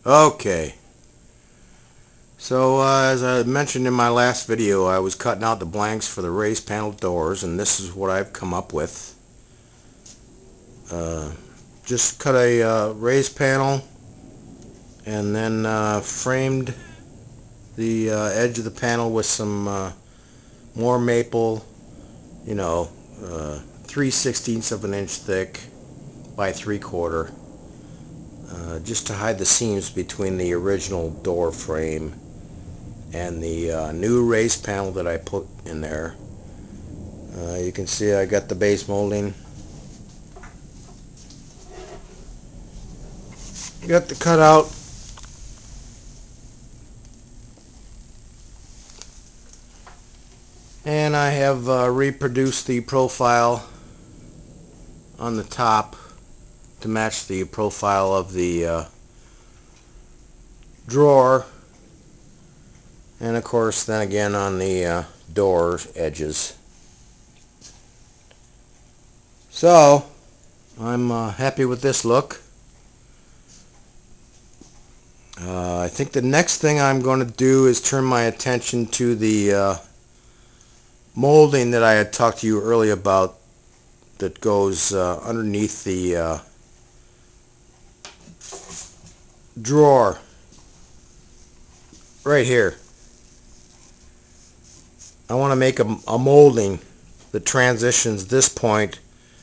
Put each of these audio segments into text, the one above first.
Okay, so as I mentioned in my last video, I was cutting out the blanks for the raised panel doors, and this is what I've come up with. Just cut a raised panel and then framed the edge of the panel with some more maple, you know, 3/16 of an inch thick by 3/4, just to hide the seams between the original door frame and the new raised panel that I put in there. You can see I got the base molding, got the cutout, and I have reproduced the profile on the top to match the profile of the drawer, and of course then again on the door edges. So I'm happy with this look. I think the next thing I'm going to do is turn my attention to the molding that I had talked to you earlier about, that goes underneath the drawer right here. I want to make a molding that transitions this point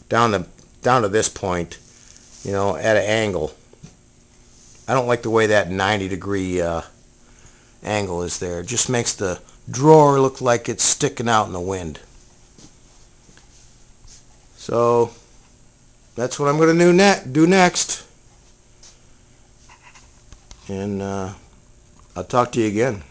down to this point, you know, at an angle. I don't like the way that 90-degree angle is there. It just makes the drawer look like it's sticking out in the wind. So that's what I'm going to do next. And I'll talk to you again.